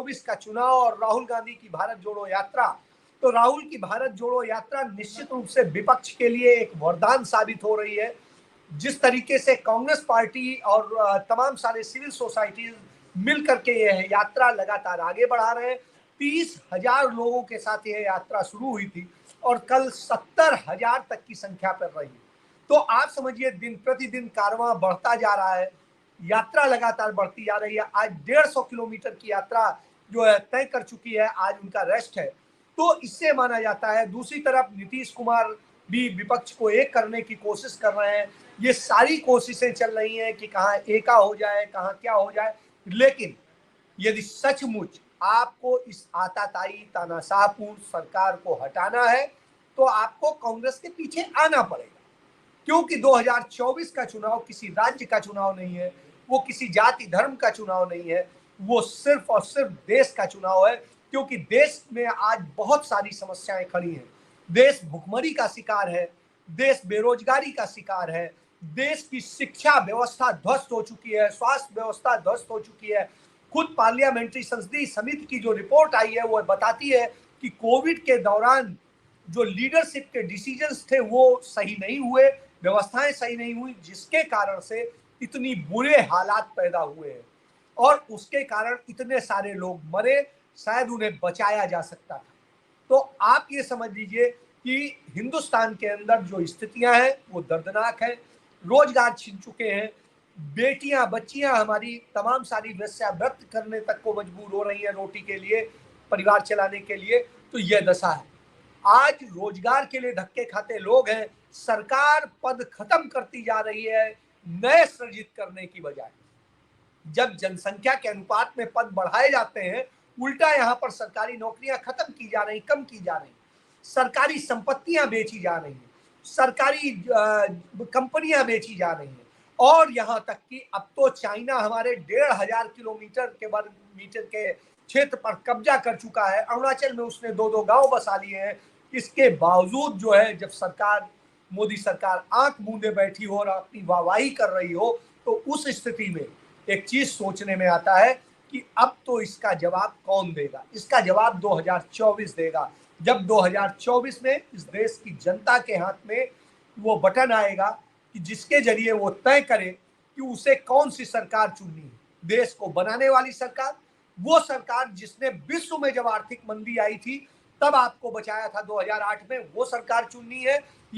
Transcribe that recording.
2024 का चुनाव और राहुल गांधी की भारत जोड़ो यात्रा, तो राहुल की भारत जोड़ो यात्रा निश्चित रूप से विपक्ष के लिए एक वरदान साबित हो रही है। जिस तरीके से कांग्रेस पार्टी और तमाम सारे सिविल सोसाइटी मिल करके यह यात्रा लगातार आगे बढ़ा रहे हैं। 30,000 लोगों के साथ यह यात्रा शुरू हुई थी और कल 70,000 तक की संख्या पर रही। तो आप समझिए दिन प्रतिदिन कारवां बढ़ता जा रहा है, यात्रा लगातार बढ़ती जा रही है। आज 150 किलोमीटर की यात्रा जो है तय कर चुकी है, आज उनका रेस्ट है। तो इससे माना जाता है। दूसरी तरफ नीतीश कुमार भी विपक्ष को एक करने की कोशिश कर रहे हैं। ये सारी कोशिशें चल रही हैं कि कहाँ एका हो जाए, कहाँ क्या हो जाए। लेकिन यदि सचमुच आपको इस आताताई तानाशाहपूर्ण सरकार को हटाना है तो आपको कांग्रेस के पीछे आना पड़ेगा, क्योंकि 2024 का चुनाव किसी राज्य का चुनाव नहीं है, वो किसी जाति धर्म का चुनाव नहीं है, वो सिर्फ और सिर्फ देश का चुनाव है। क्योंकि देश में आज बहुत सारी समस्याएं खड़ी हैं। देश भुखमरी का शिकार है, देश बेरोजगारी का शिकार है, देश की शिक्षा व्यवस्था ध्वस्त हो चुकी है, स्वास्थ्य व्यवस्था ध्वस्त हो चुकी है। खुद पार्लियामेंट्री संसदीय समिति की जो रिपोर्ट आई है वो बताती है कि कोविड के दौरान जो लीडरशिप के डिसीजंस थे वो सही नहीं हुए, व्यवस्थाएं सही नहीं हुई, जिसके कारण से इतनी बुरे हालात पैदा हुए हैं और उसके कारण इतने सारे लोग मरे। शायद उन्हें बचाया जा सकता था। तो आप ये समझ लीजिए कि हिंदुस्तान के अंदर जो स्थितियां हैं वो दर्दनाक है। रोजगार छिन चुके हैं, बेटियां बच्चियां हमारी तमाम सारी वेश्यावृत्ति करने तक को मजबूर हो रही हैं रोटी के लिए, परिवार चलाने के लिए। तो यह दशा है। आज रोजगार के लिए धक्के खाते लोग हैं। सरकार पद खत्म करती जा रही है नए सृजित करने की बजाय। जब जनसंख्या के अनुपात में पद बढ़ाए जाते हैं, उल्टा यहां पर सरकारी नौकरियां खत्म की जा रही, कम की जा रही, सरकारी संपत्तियां बेची जा रही हैं, सरकारी कंपनियां बेची जा रही हैं। और यहां तक कि अब तो चाइना हमारे 1,500 किलोमीटर के वर्ग मीटर के क्षेत्र पर कब्जा कर चुका है। अरुणाचल में उसने 2-2 गांव बसा लिए हैं। इसके बावजूद जो है, जब सरकार, मोदी सरकार आंख मूंदे बैठी हो और अपनी वाहवाही कर रही हो, तो उस स्थिति में एक चीज सोचने में आता है कि अब तो इसका जवाब कौन देगा। इसका जवाब 2024 देगा, जब 2024 में इस देश की जनता के हाथ में वो बटन आएगा कि जिसके जरिए वो तय करे कि उसे कौन सी सरकार चुननी है। देश को बनाने वाली सरकार, वो सरकार जिसने विश्व में जब आर्थिक मंदी आई थी तब आपको बचाया था 2008 में, वो सरकार चुननी है, या